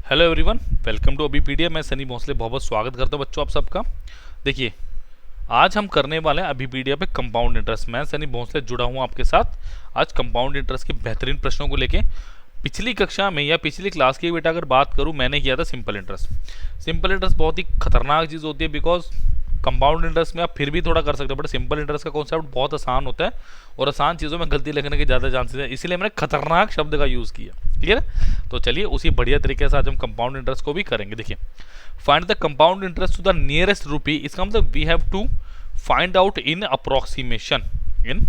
Hello everyone, welcome to Abhipedia. मैं सनी भोसले बहुत बहुत स्वागत करता हूँ बच्चों आप सबका। देखिए, आज हम करने वाले हैं अभीपीडिया पे कंपाउंड इंटरेस्ट। मैं सनी भोसले जुड़ा हूँ आपके साथ आज कंपाउंड इंटरेस्ट के बेहतरीन प्रश्नों को लेके। पिछली कक्षा में या पिछली क्लास की बेटा अगर बात करूँ, मैंने किया था सिंपल इंटरेस्ट। सिंपल इंटरेस्ट बहुत ही खतरनाक चीज़ होती है, बिकॉज कंपाउंड इंटरेस्ट में आप फिर भी थोड़ा कर सकते हो, बट सिंपल इंटरेस्ट का कॉन्सेप्ट बहुत आसान होता है और आसान चीज़ों में गलती लगने के ज़्यादा चांसेस है, इसीलिए मैंने खतरनाक शब्द का यूज़ किया। क्लियर है? तो चलिए उसी बढ़िया तरीके से आज हम कंपाउंड इंटरेस्ट को भी करेंगे। देखिए, find the compound interest to the nearest rupee. इसका मतलब we have to find out in approximation in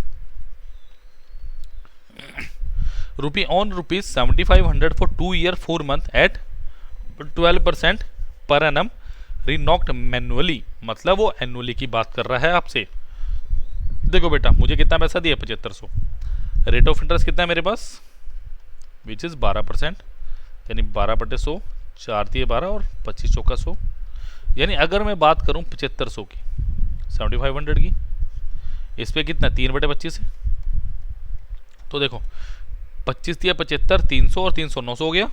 rupee on rupees 7500 for 2 year 4 month at 12% per annum reckoned manually. मतलब वो एनुअली की बात कर रहा है आपसे। देखो बेटा, मुझे कितना पैसा दिया? 7500। रेट ऑफ इंटरेस्ट कितना है मेरे पास? विच इज़ 12%, यानी 12/100, 4 दिए 12 और 25 चौका 100। यानी अगर मैं बात करूं 7500 की, 7500 की, इस पर कितना 3/25 है। तो देखो 25 दिया 75, 300 और 300 900 हो गया।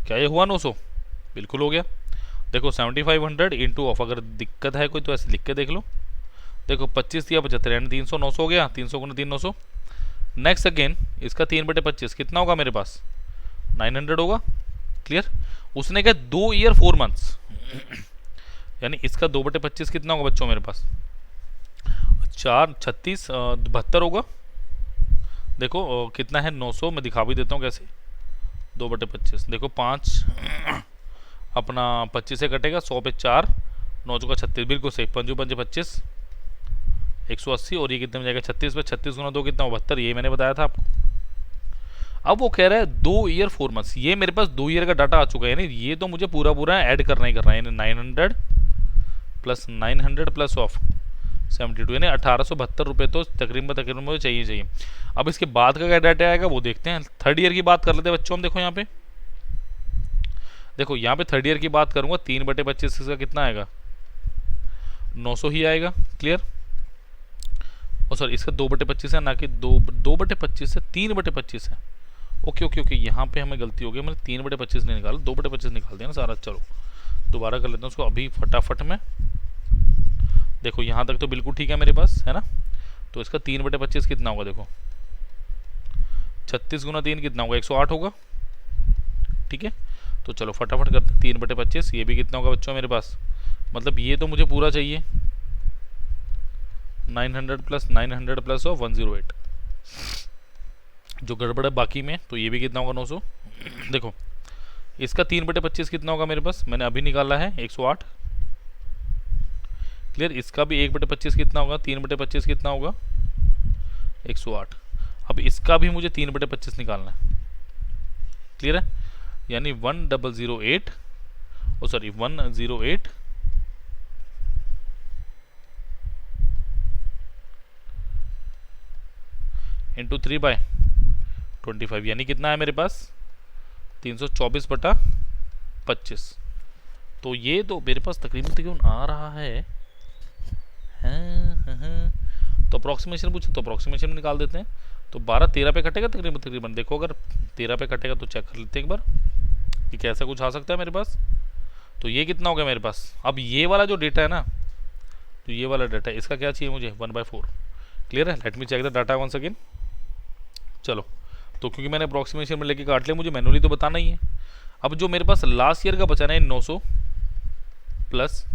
क्या ये हुआ 900? बिल्कुल हो गया। देखो 7500 इंटू ऑफ, अगर दिक्कत है कोई तो ऐसे लिख के देख लो। देखो 25 दिया 75 यानी 300 900 हो गया। 300 गुना 3 900। नेक्स्ट अगेन इसका 3/25 कितना होगा मेरे पास? 900 होगा। क्लियर? उसने कहा 2 ईयर 4 मंथ्स, यानी इसका 2/25 कितना होगा बच्चों मेरे पास? 4 36 72 होगा। देखो कितना है 900, मैं दिखा भी देता हूँ कैसे। 2/25 देखो 5 अपना 25 से कटेगा, 100 पे 4, 9 चौका 36, बिल्कुल सही। 5 5 25 180, और ये कितने में जाएगा? 36 पे 36 गुना 2 कितना? 72। ये मैंने बताया था आपको। अब वो कह रहा है 2 ईयर 4 मंथ्स। ये मेरे पास 2 ईयर का डाटा आ चुका है, यानी ये तो मुझे पूरा पूरा ऐड करना ही करना है। यानी 900 प्लस 900 प्लस ऑफ 72, यानी 1872 रुपये तो तकरीबन मुझे चाहिए। अब इसके बाद का क्या डाटा आएगा वो देखते हैं। थर्ड ईयर की बात कर लेते हैं बच्चों हम। देखो यहाँ पे, देखो यहाँ पे थर्ड ईयर की बात करूंगा, 3/25 का कितना आएगा? 900 ही आएगा। क्लियर? और सॉरी, इसका 2/25 है, ना कि 2/25 है, 3/25 है। ओके ओके ओके, यहाँ पे हमें गलती हो गई, मैंने 3/25 नहीं निकाला, 2/25 निकाल दिया ना सारा। चलो दोबारा कर लेता हूँ उसको अभी फटाफट में। देखो यहाँ तक तो बिल्कुल ठीक है मेरे पास, है ना? तो इसका 3/25 कितना होगा? देखो 36 गुना 3 कितना होगा? 108 होगा। ठीक है, तो चलो फटाफट करते हैं। 3/25 ये भी कितना होगा बच्चों मेरे पास? मतलब ये तो मुझे पूरा चाहिए, 900 प्लस ऑफ 108। जो गड़बड़ है बाकी में, तो ये भी कितना होगा? 900। देखो इसका 3/25 कितना होगा मेरे पास? मैंने अभी निकाला है 108। क्लियर? इसका भी 1/25 कितना होगा? 3/25 कितना होगा? 108। अब इसका भी मुझे 3/25 निकालना है। क्लियर है? यानी 1008, ओ सॉरी 108 इंटू 3/25, यानी कितना है मेरे पास? 324/25। तो ये तो मेरे पास तकरीबन आ रहा है। तो अप्रॉक्सीमेशन पूछे तो अप्रॉक्सीमेशन निकाल देते हैं। तो 12 13 पे कटेगा तकरीबन। देखो अगर 13 पे कटेगा तो चेक कर लेते हैं एक बार कि कैसा कुछ आ सकता है मेरे पास। तो ये कितना हो गया मेरे पास? अब ये वाला जो डेटा है ना, तो ये वाला डाटा इसका क्या चाहिए मुझे? 1/4। क्लियर है? Let me check the data once again. चलो, तो क्योंकि मैंने अप्रॉक्सीमेशन में लेके काट लिया, मुझे मैनुअली तो बताना ही है। अब जो मेरे पास लास्ट ईयर का बचाना है 900 plus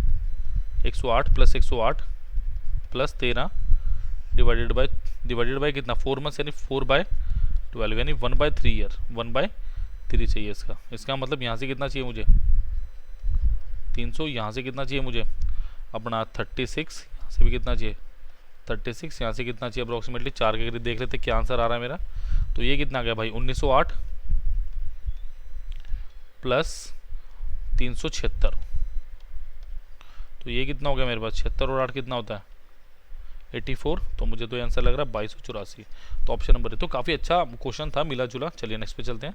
108 plus 108 plus 13 divided by कितना? 4 मंथ्स, यानी 4/12, यानी 1/3 ईयर, 1/3 चाहिए इसका। इसका मतलब यहाँ से कितना चाहिए मुझे? 300। यहाँ से कितना चाहिए मुझे? अपना 36। यहाँ से भी कितना चाहिए? 36। यहाँ से कितना चाहिए? अप्रोक्सीमेटली 4 के करीब। देख लेते क्या आंसर आ रहा है मेरा। तो ये कितना गया भाई? 1908 प्लस 376। तो ये कितना हो गया मेरे पास? 76 और 8 कितना होता है? 84। तो मुझे तो आंसर लग रहा है 2284। तो ऑप्शन नंबर है। तो काफ़ी अच्छा क्वेश्चन था, मिला जुला। चलिए नेक्स्ट पे चलते हैं।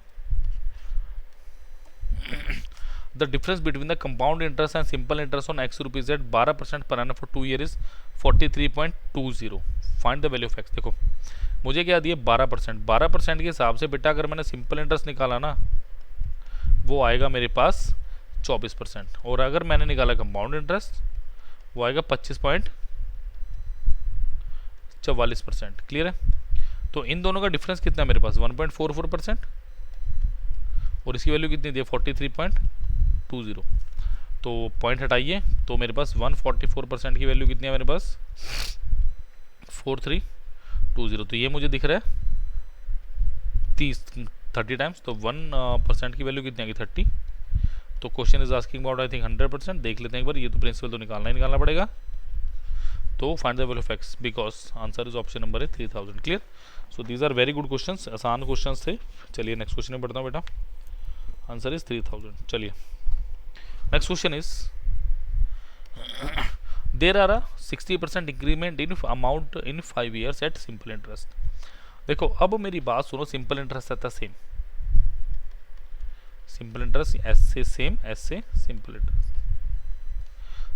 The difference between the compound interest and simple interest on x rupees at 12% per annum for 2 year is 43.20। Find the value of x. देखो मुझे क्या दिया 12%। 12% के हिसाब से बेटा अगर मैंने सिंपल इंटरेस्ट निकाला ना वो आएगा मेरे पास 24%, और अगर मैंने निकाला कंपाउंड इंटरेस्ट वो आएगा 25.44%। क्लियर है? तो इन दोनों का डिफरेंस कितना है मेरे पास 1.44%, और इसकी वैल्यू कितनी दी है 43.20। तो पॉइंट हटाइए तो मेरे पास 144% की वैल्यू कितनी है मेरे पास 4320। तो ये मुझे दिख रहा है 30 टाइम्स, तो 1% की वैल्यू कितनी आएगी 30। तो question is asking about I think 100%। देख लेते हैं एक बार, ये तो प्रिंसिपल तो निकालना पड़ेगा। तो find the value of x because answer is option number है 3000। Clear? So these are very good questions, आसान क्वेश्चंस थे। चलिए नेक्स्ट क्वेश्चन में बढ़ता हूँ बेटा। Answer is 3000। चलिए next question is there are a 60% increment in amount in 5 years at simple interest. देखो अब मेरी बात सुनो, सिंपल इंटरेस्ट रहता सेम, सिंपल इंटरेस्ट एस से सेम, एस से सिंपल इंटरेस्ट।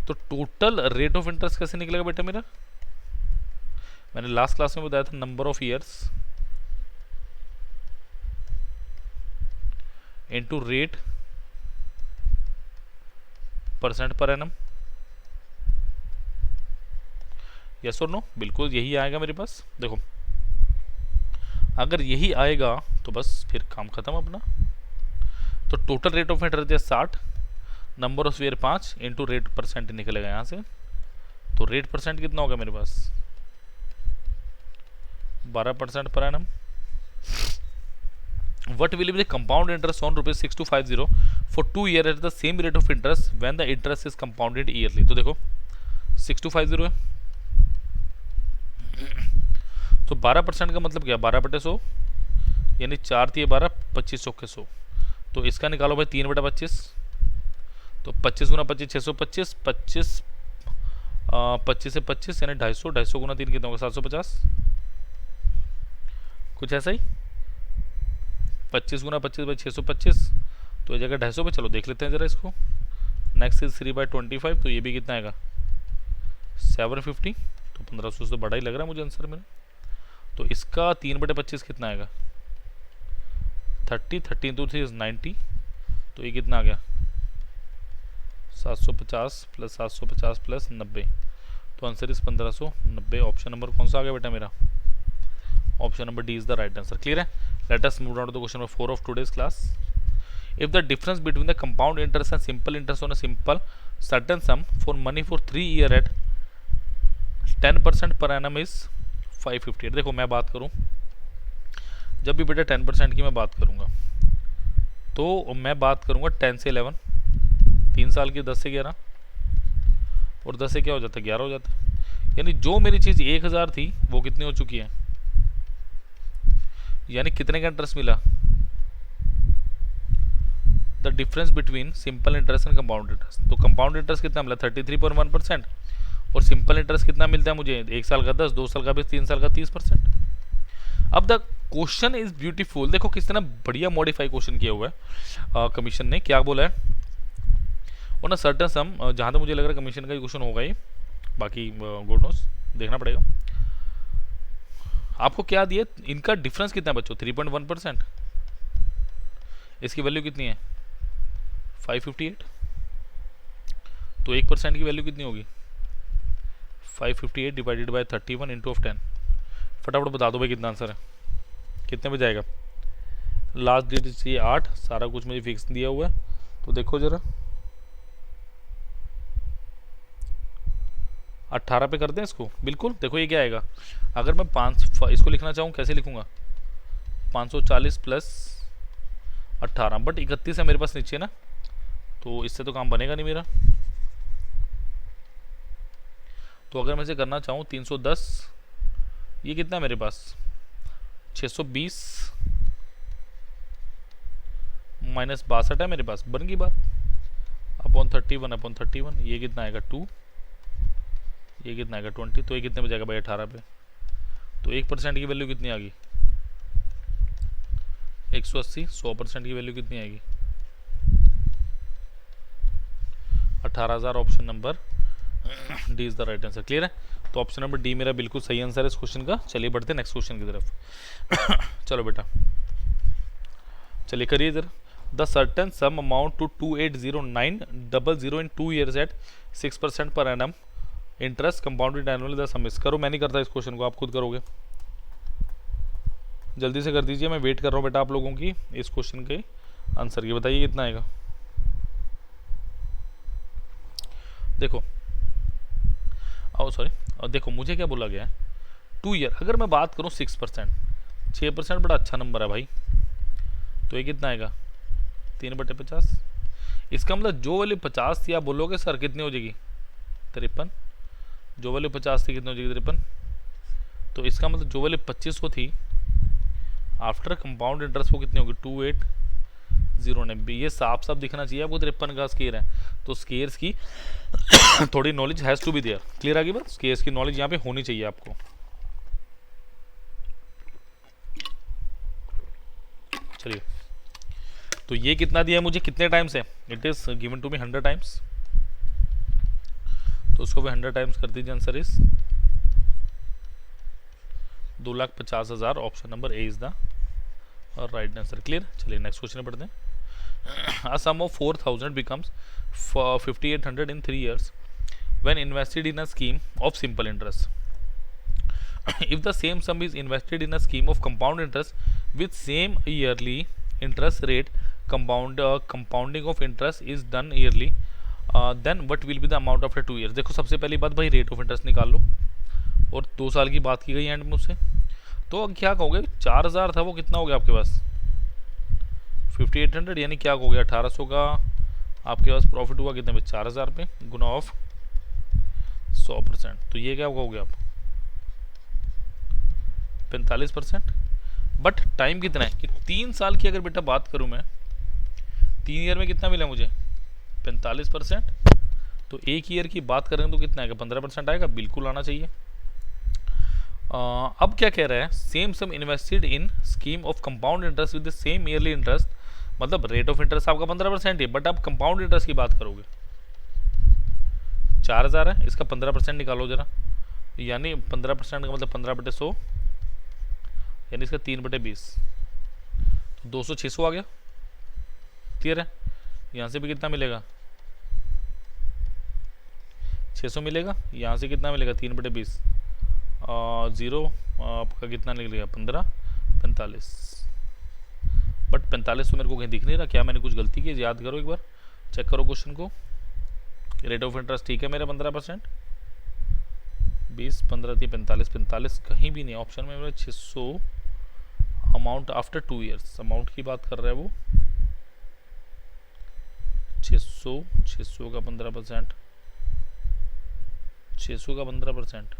तो टोटल रेट ऑफ इंटरेस्ट कैसे निकलेगा बेटा मेरा? मैंने लास्ट क्लास में बताया था number of years into rate percent per annum. Yes और नो? बिल्कुल यही आएगा मेरे पास। देखो अगर यही आएगा तो बस फिर काम खत्म अपना। तो टोटल रेट ऑफ इंटरेस्ट है 60, number of year 5 into rate percent निकलेगा यहाँ से। तो रेट परसेंट कितना होगा मेरे पास 12% per annum. What will be the compound interest on rupees 6250 for 2 years at the same rate of interest when the interest is compounded yearly? तो देखो 6250 है, तो 12% का मतलब क्या 12/100 यानी 4 × 12 2500 के 100। तो इसका निकालो भाई 3/25, तो 25 × 25 625, 25 से 25 यानी 250, 250 × 3 कितना होगा 750, कुछ ऐसा ही। 25 × 25 भाई 625, तो जगह 250 पे चलो देख लेते हैं ज़रा इसको। नेक्स्ट इज 3/25, तो ये भी कितना आएगा 750, तो 1500 से बड़ा ही लग रहा है मुझे आंसर मेरा। तो इसका 3/25 कितना आएगा 30, 13 × 3 इज 90, तो ये कितना आ गया 750 प्लस 750 प्लस 90, तो आंसर इज 1590। ऑप्शन नंबर कौन सा आ गया बेटा मेरा? Option number D is the right answer. Clear है? Let us move on to the question number 4 of today's class. If the difference between the compound interest and simple interest on a simple certain sum for money for 3 years at 10% per annum is 558। देखो मैं बात करूं, जब भी बेटा 10% की मैं बात करूंगा तो मैं बात करूंगा 10 से 11, 3 साल की 10 से 11, और 10 से क्या हो जाता है 11 हो जाता है। यानी जो मेरी चीज़ 1000 थी वो कितनी हो चुकी है, यानी कितने का इंटरेस्ट मिला? The difference between simple interest and compound interest. तो कंपाउंड इंटरेस्ट कितना मिला 33.1%, और सिंपल इंटरेस्ट कितना मिलता है मुझे 1 साल का 10, 2 साल का 20, 3 साल का 30%। अब द क्वेश्चन इज ब्यूटीफुल। देखो किस तरह बढ़िया मॉडिफाई क्वेश्चन किया हुआ है कमीशन ने। क्या बोला है और ना सर्टन सम, जहाँ तक मुझे लग रहा है कमीशन का ही क्वेश्चन होगा ये, बाकी गॉड नोस देखना पड़ेगा। आपको क्या दिया, इनका डिफरेंस कितना है बच्चों 3.1%, इसकी वैल्यू कितनी है 558, तो 1% की वैल्यू कितनी होगी 558 डिवाइडेड बाय 31 इंटू ऑफ 10। फटाफट बता दो भाई कितना आंसर है, कितने पे जाएगा? लास्ट डेट चाहिए 8, सारा कुछ मुझे फिक्स दिया हुआ है, तो देखो जरा 18 पे कर दें इसको। बिल्कुल देखो ये क्या आएगा, अगर मैं इसको लिखना चाहूँ कैसे लिखूंगा 540 प्लस 18, बट 31 है मेरे पास नीचे ना, तो इससे तो काम बनेगा नहीं मेरा। तो अगर मैं इसे करना चाहूँ 310, ये कितना है मेरे पास 620 माइनस 62 है मेरे पास, बन गई बात अपॉन 31, ये कितना आएगा 2, ये कितना आएगा 20, तो ये कितने पे जाएगा भाई 18 पे। तो 1% की वैल्यू कितनी आ गई 180, 100% की वैल्यू कितनी आएगी 18,000। Option number D is the right answer. Clear है? तो ऑप्शन नंबर डी मेरा बिल्कुल सही आंसर है इस क्वेश्चन का। चलिए बढ़ते हैं नेक्स्ट क्वेश्चन की तरफ। चलो बेटा चलिए करिए इधर। The certain sum amount to 280900 in 2 years at 6% per annum interest compounded annually the sum is. करो, मैं नहीं करता इस क्वेश्चन को, आप खुद करोगे। जल्दी से कर दीजिए, मैं वेट कर रहा हूँ बेटा आप लोगों की इस क्वेश्चन के आंसर की। बताइए कितना आएगा। देखो सॉरी, और देखो मुझे क्या बोला गया है 2 year। अगर मैं बात करूँ 6%, 6% बड़ा अच्छा नंबर है भाई। तो ये कितना आएगा 3/50। इसका मतलब जो वाली 50 थी आप बोलोगे सर कितनी हो जाएगी 53। जो वाली 50 थी कितनी हो जाएगी 53। तो इसका मतलब जो वाली 2500 थी आफ्टर कंपाउंड इंटरेस्ट वो कितनी होगी 28090। ये साफ साफ दिखना चाहिए आपको 53 का स्केयर है। तो स्केयर्स की थोड़ी knowledge has to be there. Clear आ गई बात। स्केयर्स की नॉलेज यहाँ पे होनी चाहिए आपको। चलिए तो ये कितना दिया है मुझे, कितने टाइम्स है, it is given to me 100 times. तो उसको भी 100 टाइम्स कर दीजिए। Answer is 2,50,000। Option number A is the right answer. Clear. चलिए नेक्स्ट क्वेश्चन में पढ़ते हैं। A sum of 4,000 becomes 5,800 in 3 years when invested in a scheme of simple interest. If the same sum is invested in a scheme of compound interest with same yearly interest rate, compounding of interest is done yearly, then what will be the amount after 2 years? देखो सबसे पहली बात भाई rate of interest निकाल लो, और 2 साल की बात की गई एंड में उससे। तो क्या कहोगे 4,000 था वो कितना हो गया आपके पास 5,800, यानी क्या हो गया 1,800 का आपके पास प्रॉफिट हुआ कितने में 4,000 पे गुना ऑफ 100%। तो ये क्या हो गया आप 45%। बट टाइम कितना है कि 3 साल की अगर बेटा बात करूं मैं 3 ईयर में कितना मिला मुझे 45%। तो 1 ईयर की बात करें तो कितना आएगा 15% आएगा। बिल्कुल आना चाहिए। अब क्या कह रहा है same sum invested in scheme of compound interest with the same yearly interest. मतलब रेट ऑफ इंटरेस्ट आपका 15% है, बट आप कंपाउंड इंटरेस्ट की बात करोगे 4,000 है, इसका 15% निकालो जरा। यानी 15% का मतलब 15/100, यानी इसका 3/20। तो 200 600 आ गया। क्लियर है। यहाँ से भी कितना मिलेगा 600 मिलेगा। यहाँ से कितना मिलेगा 3/20। 0 आपका कितना निकलेगा 15 45। बट 45 तो मेरे को कहीं दिख नहीं रहा। क्या मैंने कुछ गलती की? याद करो एक बार, चेक करो क्वेश्चन को। रेट ऑफ इंटरेस्ट ठीक है मेरा 15%, 20 15 थी 45 45 कहीं भी नहीं। ऑप्शन में मेरा 600 अमाउंट आफ्टर 2 ईयर्स। अमाउंट की बात कर रहा है वो 600 का 15%, 600 का 15%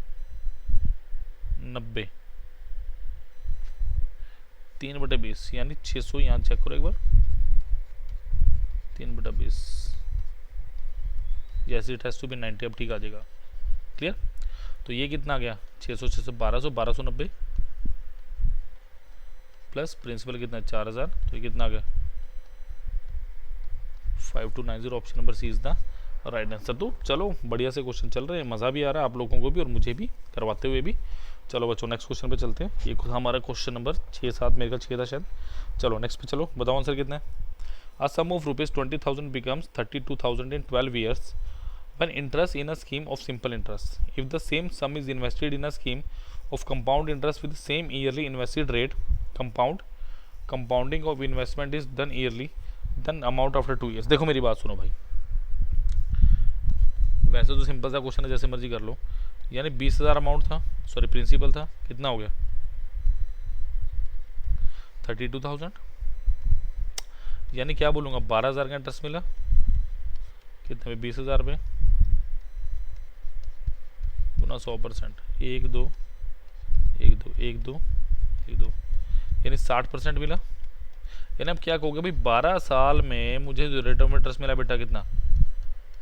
90, 3/20 यानी 600। यहाँ चेक करो एक बार 3/20। जैसे इट हैज़ टू बी 90। अब ठीक आ जाएगा। क्लियर। तो ये कितना आ गया 600 600 1200 1290 प्लस प्रिंसिपल कितना 4,000। तो ये कितना आ गया 5290। Option number C is the right answer. तो चलो बढ़िया से क्वेश्चन चल रहे हैं, मज़ा भी आ रहा है आप लोगों को भी और मुझे भी करवाते हुए भी। चलो बच्चों नेक्स्ट क्वेश्चन पे चलते हैं। ये हमारा क्वेश्चन नंबर 6-7 मेरे का 6 था शायद। चलो नेक्स्ट पे चलो, बताओ आंसर कितना है। A sum of ₹20,000 becomes 32,000 in 12 years when interest in a scheme of simple interest. If the same sum is invested in a scheme of compound interest with the same yearly invested rate, compounding of investment is done yearly, then amount after 2 years. देखो मेरी बात सुनो भाई, वैसे तो simple सा question है, जैसे मर्जी कर लो। यानी 20,000 अमाउंट था, सॉरी प्रिंसिपल था, कितना हो गया 32,000। यानी क्या बोलूँगा 12,000 का इंटरेस्ट मिला कितने में 20,000 पे गुना 100%। 1 2 1 2 1 2 1 2 यानी 60% मिला। यानी अब क्या कहोगे भाई 12 साल में मुझे जो रेट ऑफ इंटरेस्ट मिला बेटा कितना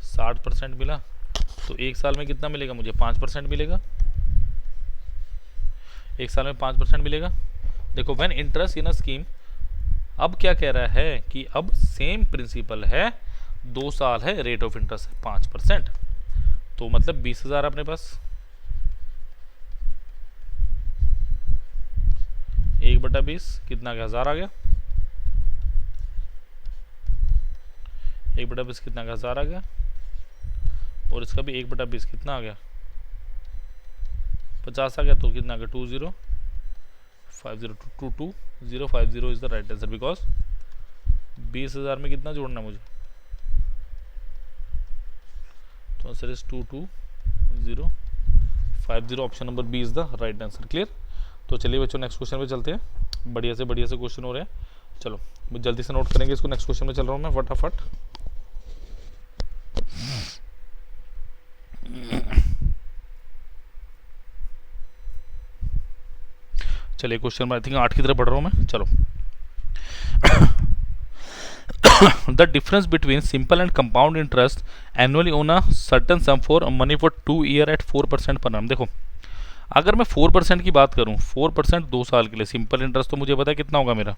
60% मिला। तो 1 साल में कितना मिलेगा मुझे 5% मिलेगा। 1 साल में 5% मिलेगा। देखो when interest in a scheme, अब क्या कह रहा है कि अब सेम प्रिंसिपल है, 2 साल है, रेट ऑफ इंटरेस्ट है 5%। तो मतलब 20,000 अपने पास 1/20 कितना आ गया, 1000 आ गया। 1/20 कितना आ गया, 1000 आ गया। और इसका भी 1/20 कितना आ गया, 50 आ गया। तो कितना आ गया, 2050 is the right answer, because 20,000 में कितना जोड़ना है मुझे, तो answer is 22050। Option number B is the right answer. Clear. तो चलिए बच्चों नेक्स्ट क्वेश्चन पे चलते हैं। बढ़िया से क्वेश्चन हो रहे हैं। चलो जल्दी से नोट करेंगे इसको। नेक्स्ट क्वेश्चन में चल रहा हूँ मैं फटाफट। चलिए क्वेश्चन में आई थिंक 8 की तरफ बढ़ रहा हूँ मैं। चलो the difference between simple and compound interest annually on a certain sum for money for 2 year at 4% per annum। देखो अगर मैं 4% की बात करूं, 4% 2 साल के लिए सिंपल इंटरेस्ट, तो मुझे पता है कितना होगा मेरा,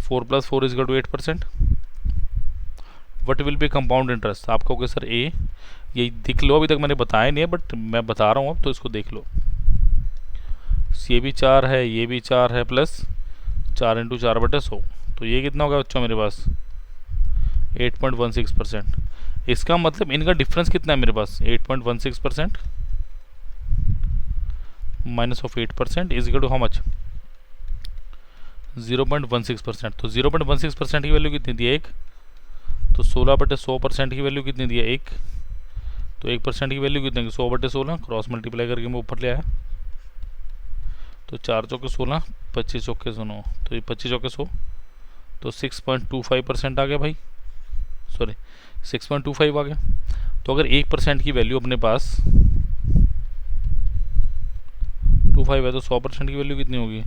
4 + 4 = 8%। What will be compound interest, आप कहोगे सर ए, ये दिख लो, अभी तक मैंने बताया नहीं है बट मैं बता रहा हूँ अब, तो इसको देख लो। ये भी 4 है, ये भी 4 है, प्लस 4 × 4/100, तो ये कितना होगा बच्चों मेरे पास, 8.16%। इसका मतलब इनका डिफरेंस कितना है मेरे पास, 8.16% minus of 8% is equal to how much, 0.16%। तो 0.16% की वैल्यू कितनी दी है, 1। तो 16/100% की वैल्यू कितनी दी है, 1। तो 1% की वैल्यू कितनी, 100/16, क्रॉस मल्टीप्लाई करके मैं ऊपर ले आया। तो 4 चौके 16, 25 चौके 100, तो ये 25 चौके 100, तो 6.25% आ गया भाई, सॉरी 6.25 आ गया। तो अगर 1% की वैल्यू अपने पास 25 है, तो 100% की वैल्यू कितनी होगी,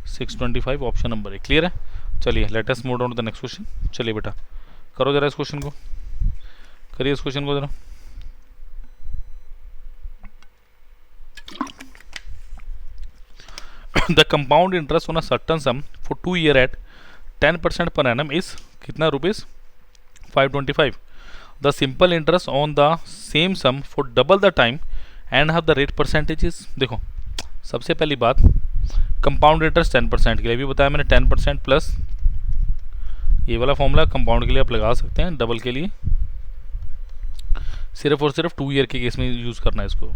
625। ऑप्शन नंबर 1 क्लियर है। चलिए let us move on to the next question. चलिए बेटा करो जरा इस क्वेश्चन को, करिए इस क्वेश्चन को जरा। The compound interest on a certain sum for 2 year at 10% per annum is कितना, rupees 525। The simple interest on the same sum for double the time and have the rate percentages. देखो सबसे पहली बात, compound interest 10% के लिए भी बताया मैंने, 10% प्लस ये वाला फॉर्मूला कंपाउंड के लिए आप लगा सकते हैं, डबल के लिए सिर्फ और सिर्फ 2 ईयर के केस में यूज़ करना है इसको।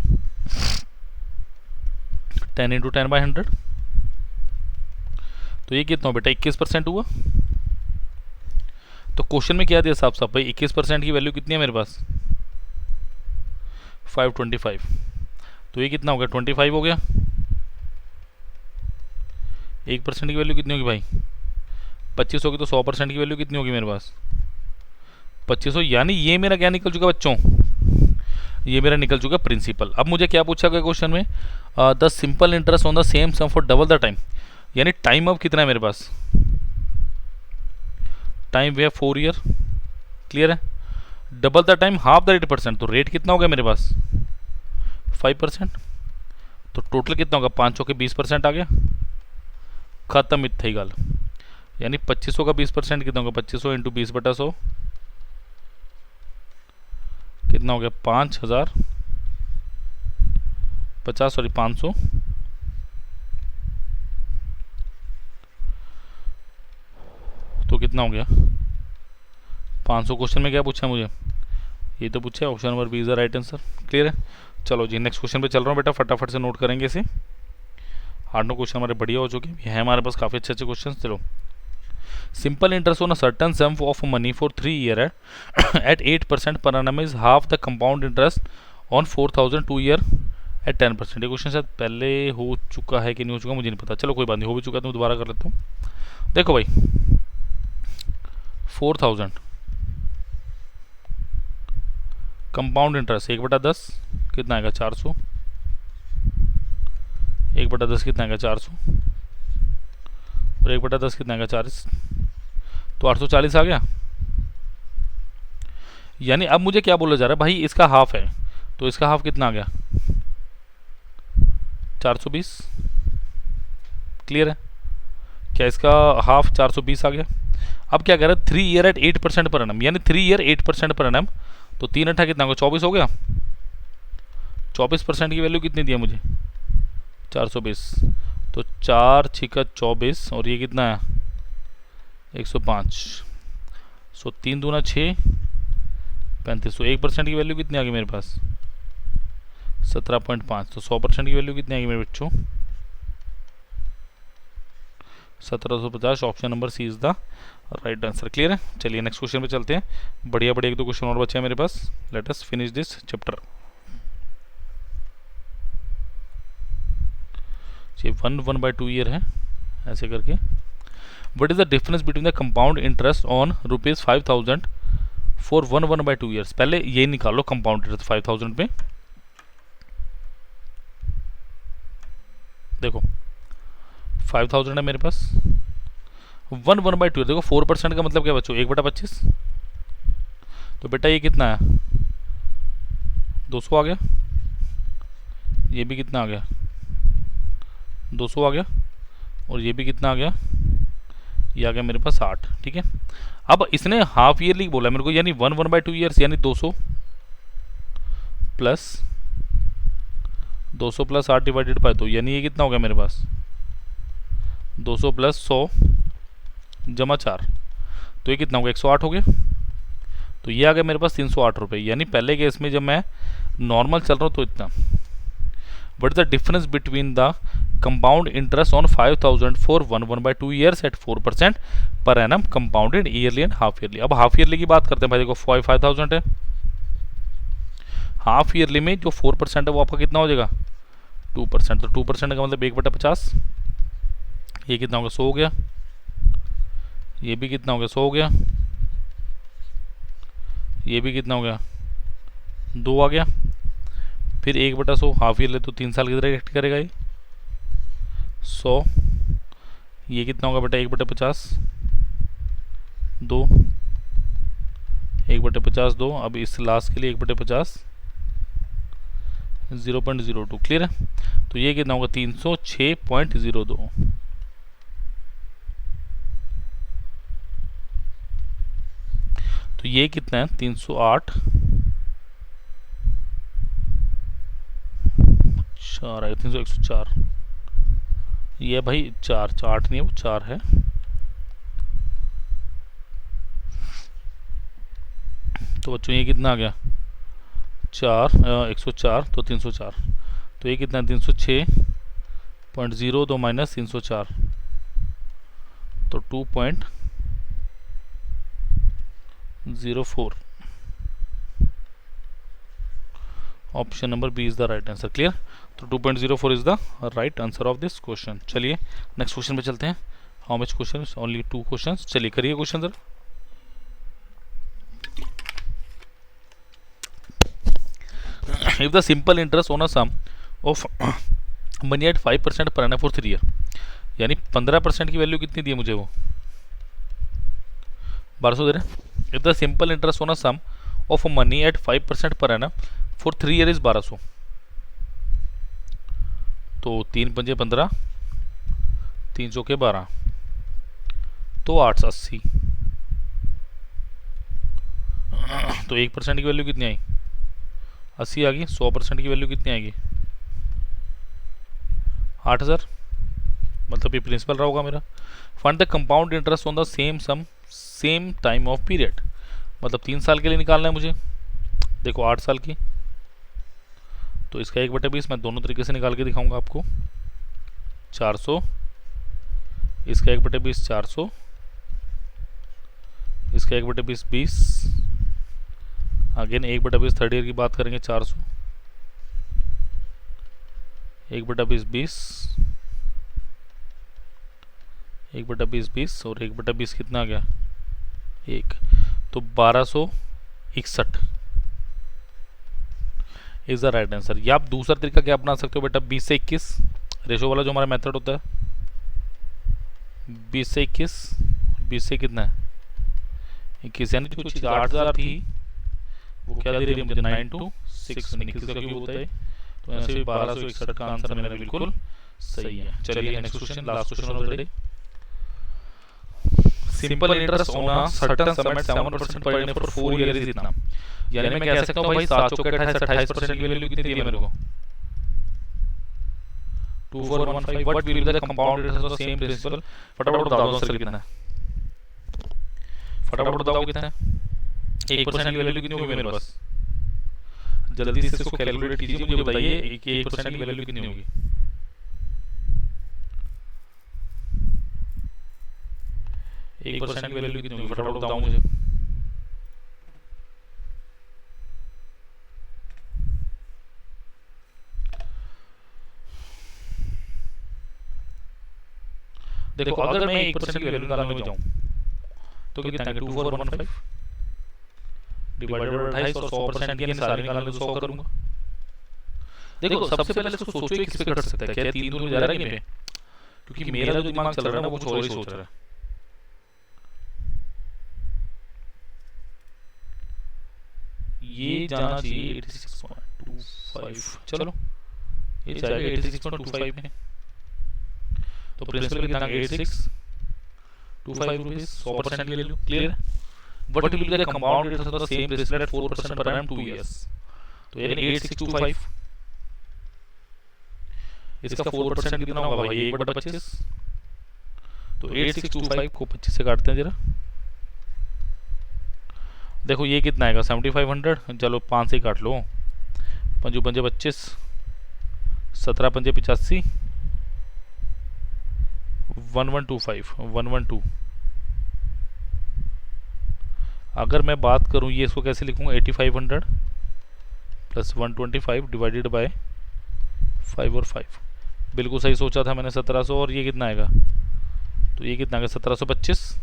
10 × 10/100, तो ये कितना बेटा, 21% हुआ। तो क्वेश्चन में क्या दिया साहब साहब भाई, 21% की वैल्यू कितनी है मेरे पास, 525। तो ये कितना हो गया, 25 हो गया। 1% की वैल्यू कितनी होगी भाई, 25 होगी। तो 100% की वैल्यू कितनी होगी मेरे पास, 2500। यानी ये मेरा क्या निकल चुका बच्चों, ये मेरा निकल चुका प्रिंसिपल। अब मुझे क्या पूछा गया क्वेश्चन में, the simple interest on the same sum for double the time, यानी टाइम अब कितना है मेरे पास, टाइम वे 4 ईयर। क्लियर है। Double the time half the rate %, तो रेट कितना होगा मेरे पास 5%। तो टोटल कितना होगा, 5 चौके 20% आ गया, खत्म इतना ही गाल। यानी 2500 का 20% कितना होगा, 2500 × 20/100 कितना हो गया, 500, तो कितना हो गया 500। क्वेश्चन में क्या पूछा मुझे, ये तो पूछा option number B is the right answer. Clear है। चलो जी नेक्स्ट क्वेश्चन पे चल रहा हूँ बेटा, फटाफट से नोट करेंगे इसे। 8-9 क्वेश्चन हमारे बढ़िया हो चुके हैं हमारे पास, काफ़ी अच्छे अच्छे क्वेश्चन। चलो, simple interest on a certain sum of money for 3 year at 8% per annum is half the compound interest on 4000 2 year at 10%। ये क्वेश्चन शायद पहले हो चुका है कि नहीं हो चुका मुझे नहीं पता, चलो कोई बात नहीं, हो भी चुका तो मैं दोबारा कर लेता हूँ। देखो भाई 4000 कंपाउंड इंटरेस्ट 1/10 कितना आएगा, 400। 1/10 कितना आएगा, 400, और 1/10 कितना आएगा, 40, तो 840 आ गया। यानी अब मुझे क्या बोला जा रहा है भाई, इसका हाफ है, तो इसका हाफ कितना आ गया, 420। क्लियर है। क्या इसका हाफ 420 आ गया। अब क्या कह रहा है, 3 ईयर एट 8% पर annum, यानी 3 ईयर 8% पर annum, तो 3 8 कितना होगा, 24 हो गया। 24% की वैल्यू कितनी दी है मुझे, 420। तो 4 छिका 24 और ये कितना है 105। सो 3 दूना 6, 35। तो 1% की वैल्यू कितनी आ गई मेरे पास, 17.5। तो 100% की वैल्यू कितनी आ गई मेरे बच्चों, 1750। Option number C is the right answer. Clear है। चलिए नेक्स्ट क्वेश्चन पे चलते हैं। बढ़िया बढ़िया 1-2 क्वेश्चन और बचे हैं मेरे पास। Let us finish this chapter. ये 1/2 ईयर है ऐसे करके। What is the difference between the compound interest on ₹5000 for 1/2 years. पहले ये निकालो कंपाउंड इंटरेस्ट 5000 पे। देखो 5000 है मेरे पास, 1/2। देखो 4% का मतलब क्या बच्चों, 1/25। तो बेटा ये कितना है 200 आ गया, ये भी कितना आ गया 200 आ गया, और ये भी कितना आ गया, ये आ गया मेरे पास 8। ठीक है। अब इसने हाफ ईयरली बोला मेरे को, यानी 1/2 ईयर्स यानी 200 प्लस 8 डिवाइडेड बाय 2, यानी ये कितना हो गया मेरे पास 200 प्लस 100 जमा 4। तो ये कितना हो गया 108 हो गया। तो ये आ गया मेरे पास 308 रुपये। यानी पहले केस में जब मैं नॉर्मल चल रहा हूँ तो इतना। What is the difference between the compound interest on 5000 for 1/2 years at 4% per annum compounded yearly and half yearly. अब हाफ ईयरली की बात करते हैं भाई। देखो 5000 है, हाफ ईयरली में जो 4% है वो आपका कितना हो जाएगा 2%। तो 2% का मतलब 1/50। ये कितना होगा 100 हो गया, ये भी कितना हो गया 100 हो गया, ये भी कितना हो गया 2 आ गया। फिर 1/100 हाफ ईयर ले तो 3 साल की तरह एक्ट करेगा ये 100। ये कितना होगा बेटा 1/50 2, 1/50 2। अब इस लास्ट के लिए 1/50 0.02। क्लियर है। तो ये कितना होगा 306.02। तो ये कितना है 308 4 है 104। ये भाई 4 8 नहीं है वो 4 है। तो बच्चों ये कितना आ गया 104 तो 304। तो ये कितना 306.02 माइनस 304 तो 2.04। Option number B is the right answer. Clear. तो 2.04 is the right answer of this question. चलिए नेक्स्ट क्वेश्चन पे चलते हैं। How much question, only 2 question. चलिए करिए question sir. If the simple interest on a sum of money at 5% per annum for 3 year, यानी 15% की value कितनी दी है मुझे वो 1200 दे रहे हैं। If the simple interest on a sum of money at 5% per annum for 3 year is 1200। तो 3 पंजे 15, 3 चौके 12, तो 880। तो 1% की वैल्यू कितनी आई 80 आ गई। 100% की वैल्यू कितनी आएगी 8000। मतलब ये प्रिंसिपल रहा होगा मेरा। Find the compound interest on the same sum same time of period, मतलब 3 साल के लिए निकालना है मुझे। देखो 8 साल की, तो इसका 1/20 मैं दोनों तरीके से निकाल के दिखाऊंगा आपको। 400, इसका 1/20 400, इसका 1/20 20। अगेन 1/20 थर्ड ईयर की बात करेंगे 400, 1/20 20, 1/20 20 और 1/20 कितना आ गया 1। तो 1261 इज द राइट आंसर। या आप दूसरा तरीका क्या अपना सकते हो बेटा 20 से 21 रेशो वाला जो हमारा मेथड होता है। 20 से 21, 20 से कितना है 21, यानी जो चीज़ 8000 थी वो क्या दे रही है मुझे 926 का क्यूब होता है। तो ऐसे भी 1261 का आंसर मेरा बिल्कुल सही है। चलिए next question, last question of the day. Simple interest on a certain sum at 7% per annum for 4 year is इतना, यानी मैं कह सकता हूँ भाई 7 चौके 28% की वैल्यू कितनी दी है मेरे को 2415। What will be the compound interest of same principal, फटाफट बता दो आंसर कितना है, फटाफट बताओ कितना है। 1% की वैल्यू कितनी होगी मेरे पास, जल्दी से इसको कैलकुलेट कीजिए, मुझे बताइए 1% की वैल्यू कितनी होगी। एक परसेंट की वैल्यू कितनी होगी, फटाफट बताओ मुझे। देखो अगर मैं 1% की वैल्यू निकालने में जाऊं तो कितना है 2415 डिवाइडेड बाय 28 और 100% की सारी निकालने तो 100 करूंगा। देखो सबसे पहले इसको सोचो ये किस पे कट सकता है, क्या 3 दूनी जा रहा है पे, क्योंकि मेरा जो दिमाग चल रहा है ना वो कुछ और ही सोच रहा है। ये जाना चाहिए 86.25, चलो ये जाएगा 86.25 में, तो प्रिंसिपल कितना 8625 रुपीस 100% की value, clear. What will be the compound interest of the same principal at 4% per annum 2 years, तो यानी 8625 इसका 4% कितना होगा भाई 1/25, तो 8625 को 25 से काटते हैं जरा, देखो ये कितना आएगा 7500, चलो 5 से काट लो, 5 पंजे 25, 17 पंजे 85, 1125 112। अगर मैं बात करूं ये इसको कैसे लिखूंगा 8500 प्लस 125 डिवाइडेड बाय 5 और 5, बिल्कुल सही सोचा था मैंने 1700, और ये कितना आएगा, तो ये कितना आएगा 1725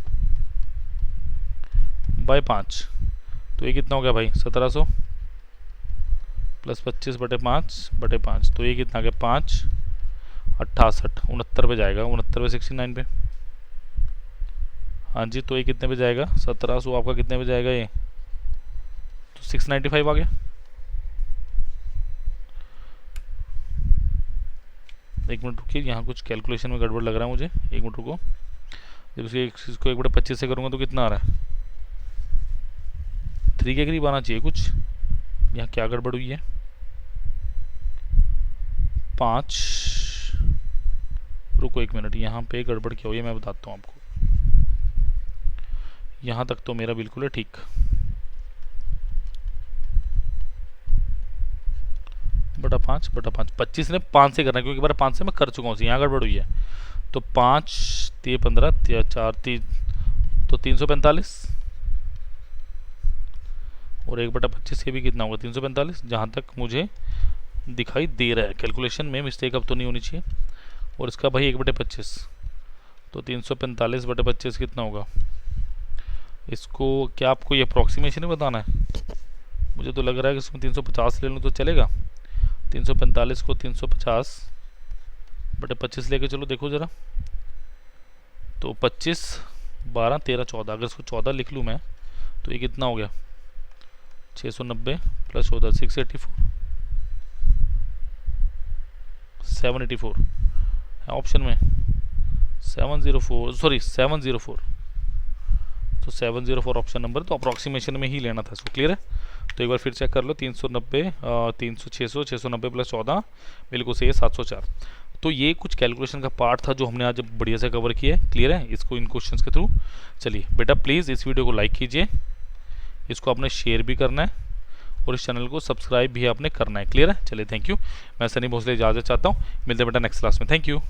बाय 5, तो ये कितना हो गया भाई 1700 प्लस 25/5/5, तो ये कितना आ गया 5 68 69 पे जाएगा, 69 पे 69 पे, हाँ जी, तो ये कितने पे जाएगा 1700 आपका कितने पे जाएगा ये, तो 695 आ गया। एक मिनट रुकिए, यहाँ कुछ कैलकुलेशन में गड़बड़ लग रहा है मुझे, एक मिनट रुको, जब इसको 1/25 से करूँगा तो कितना आ रहा है 3 के करीब आना चाहिए कुछ, यहाँ क्या गड़बड़ हुई है 5, रुको 1 मिनट, यहाँ पे गड़बड़ क्या हुई है मैं बताता हूँ आपको, यहाँ तक तो मेरा बिल्कुल है ठीक, बटा 5/5, 25 ने 5 से करना है क्योंकि बार 5 से मैं कर चुका हूँ, यहाँ गड़बड़ हुई है, तो 5 3 15 4 3 तो 345, और 1/25 के भी कितना होगा 345, जहाँ तक मुझे दिखाई दे रहा है, कैलकुलेशन में मिस्टेक अब तो नहीं होनी चाहिए, और इसका भाई 1/25, तो 345/25 कितना होगा, इसको क्या आपको ये अप्रॉक्सीमेशन ही बताना है, मुझे तो लग रहा है कि इसमें 350 ले लूँ तो चलेगा, 345 को 350/25 लेके चलो, देखो ज़रा, तो 25 12 13 14, अगर इसको 14 लिख लूँ मैं तो ये कितना हो गया 690 प्लस 14 684 784 है ऑप्शन में 704, सॉरी 704, तो 704 ऑप्शन नंबर, तो अप्रॉक्सीमेशन में ही लेना था इसको, क्लियर है। तो एक बार फिर चेक कर लो, 390 600 690 प्लस 14 बिल्कुल सही है 704। तो ये कुछ कैलकुलेशन का पार्ट था जो हमने आज बढ़िया से कवर किया है, क्लियर है, इसको इन क्वेश्चंस के थ्रू। चलिए बेटा प्लीज़ इस वीडियो को लाइक कीजिए, इसको आपने शेयर भी करना है और इस चैनल को सब्सक्राइब भी आपने करना है, क्लियर है। चलिए थैंक यू, मैं सनी भोसले इजाज़त चाहता हूँ, मिलते हैं बेटा नेक्स्ट क्लास में, थैंक यू।